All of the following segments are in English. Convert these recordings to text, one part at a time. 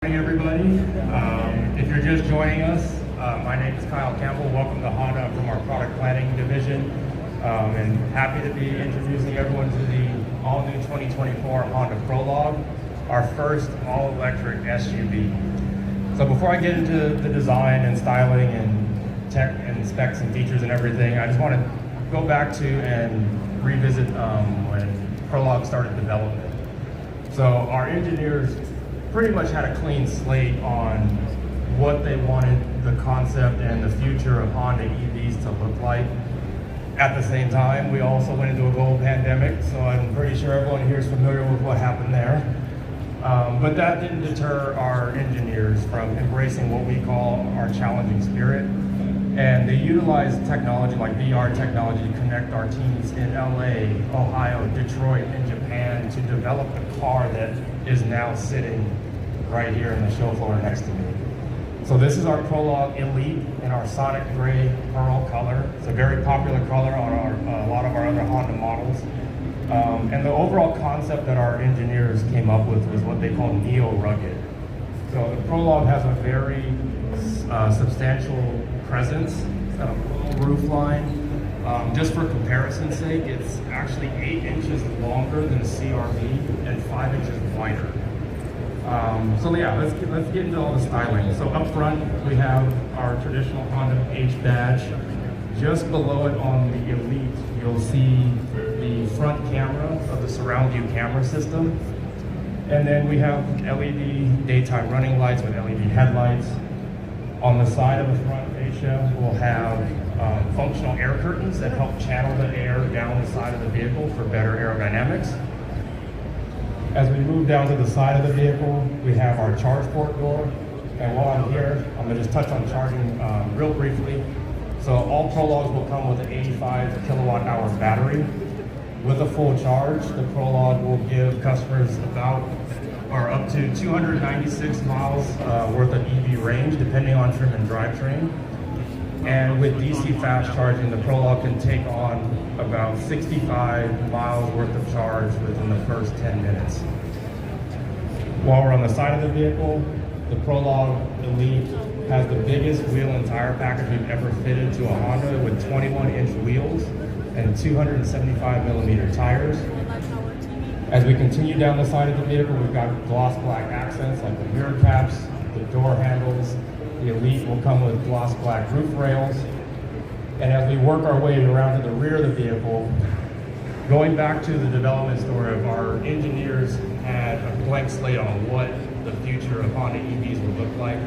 Good morning, everybody. If you're just joining us, my name is Kyle Campbell. Welcome to Honda from our product planning division, and happy to be introducing everyone to the all-new 2024 Honda Prologue, our first all-electric SUV. So before I get into the design and styling and tech and specs and features and everything, I just want to go back to and revisit when Prologue started development. So our engineers pretty much had a clean slate on what they wanted the concept and the future of Honda EVs to look like. At the same time, we also went into a global pandemic, so I'm pretty sure everyone here is familiar with what happened there. But that didn't deter our engineers from embracing what we call our challenging spirit. And they utilized technology like VR technology to connect our teams in LA, Ohio, Detroit, and Japan to develop the car that is now sitting right here in the show floor next to me. So this is our Prologue Elite in our Sonic Gray Pearl color. It's a very popular color on a lot of our other Honda models. And the overall concept that our engineers came up with was what they call Neo Rugged. So the Prologue has a very substantial presence. It's got a full roof line. Just for comparison's sake, it's actually 8 inches longer than a CR-V and 5 inches wider. So yeah, let's get into all the styling. So up front, we have our traditional Honda H badge. Just below it on the Elite, you'll see the front camera of the surround view camera system. And then we have LED daytime running lights with LED headlights. On the side of the front fascia, we'll have functional air curtains that help channel the air down the side of the vehicle for better aerodynamics. As we move down to the side of the vehicle, we have our charge port door. And while I'm here, I'm going to just touch on charging real briefly. So all Prologues will come with an 85 kilowatt hour battery. With a full charge, the Prologue will give customers up to 296 miles worth of EV range, depending on trim and drivetrain. And with DC fast charging, the Prologue can take on about 65 miles worth of charge within the first 10 minutes. While we're on the side of the vehicle, the Prologue Elite has the biggest wheel and tire package we've ever fitted to a Honda, with 21-inch wheels and 275 millimeter tires. As we continue down the side of the vehicle, we've got gloss black accents like the mirror caps, the door handles. The Elite will come with gloss black roof rails. And as we work our way around to the rear of the vehicle, going back to the development story of our engineers had a blank slate on what the future of Honda EVs would look like.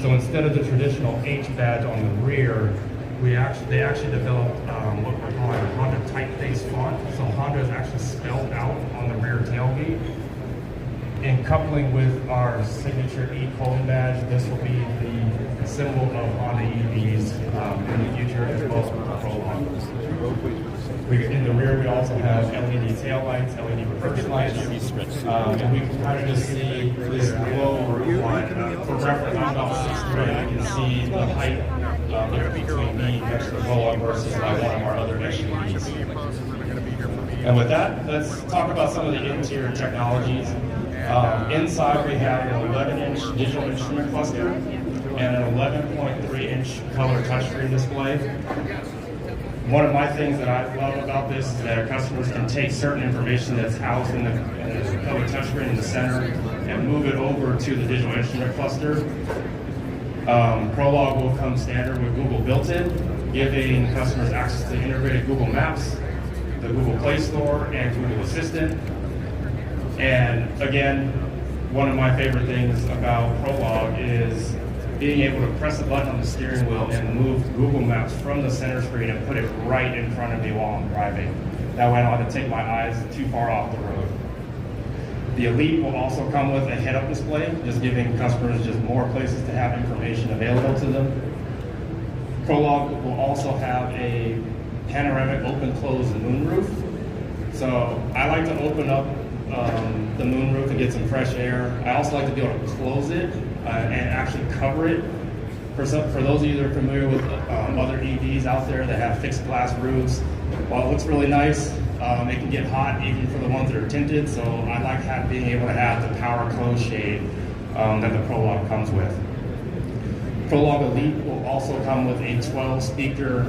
So instead of the traditional H badge on the rear, they actually developed what we're calling a Honda typeface font. So Honda is actually spelled out on the rear tailgate. In coupling with our signature E-colon badge, this will be the symbol of Honda EVs in the future, as well as the Prologue. In the rear, we also have LED taillights, LED reverse lights, and we can kind of just see this glow roof line. For reference, I'm about 6'3". You can see the height between me next to the Prologue versus one of our other SUVs. And with that, let's talk about some of the interior technologies. Inside, we have an 11-inch digital instrument cluster and an 11.3-inch color touchscreen display. One of my things that I love about this is that our customers can take certain information that's housed in the color touchscreen in the center and move it over to the digital instrument cluster. Prologue will come standard with Google built-in, giving customers access to integrated Google Maps, the Google Play Store, and Google Assistant. And again, one of my favorite things about Prologue is being able to press a button on the steering wheel and move Google Maps from the center screen and put it right in front of me while I'm driving. That way I don't have to take my eyes too far off the road. The Elite will also come with a head-up display, just giving customers just more places to have information available to them. Prologue will also have a panoramic open-close moonroof. So I like to open up the moonroof and get some fresh air. I also like to be able to close it and actually cover it. For those of you that are familiar with other EVs out there that have fixed glass roofs, while it looks really nice, it can get hot even for the ones that are tinted. So I like being able to have the power close shade that the Prologue comes with. Prologue Elite will also come with a 12-speaker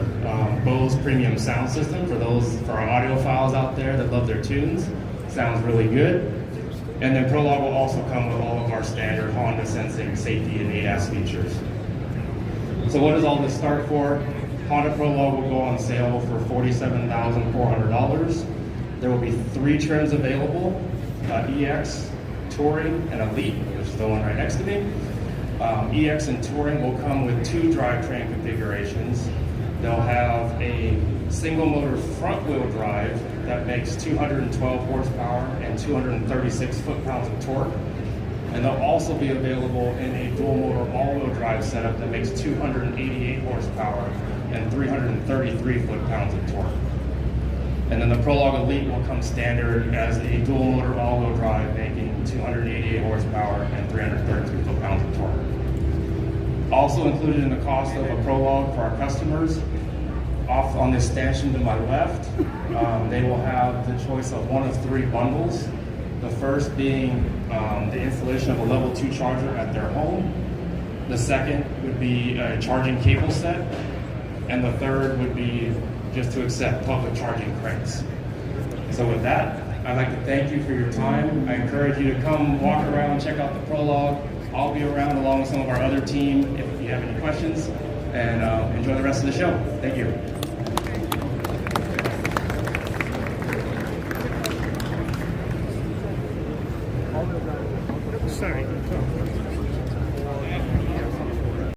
Bose premium sound system for our audiophiles out there that love their tunes. Sounds really good. And then Prologue will also come with all of our standard Honda sensing, safety, and ADAS features. So what does all this start for? Honda Prologue will go on sale for $47,400. There will be 3 trims available, EX, Touring, and Elite, which is the one right next to me. EX and Touring will come with 2 drivetrain configurations. They'll have a single motor front wheel drive that makes 212 horsepower and 236 foot-pounds of torque. And they'll also be available in a dual motor all-wheel drive setup that makes 288 horsepower and 333 foot-pounds of torque. And then the Prologue Elite will come standard as a dual motor all-wheel drive making 288 horsepower and 333 foot-pounds of torque. Also included in the cost of a Prologue for our customers, off on this stanchion to my left, they will have the choice of one of 3 bundles. The first being the installation of a level 2 charger at their home. The second would be a charging cable set. And the third would be just to accept public charging credits. So with that, I'd like to thank you for your time. I encourage you to come walk around, check out the Prologue. I'll be around along with some of our other team if you have any questions, and enjoy the rest of the show. Thank you.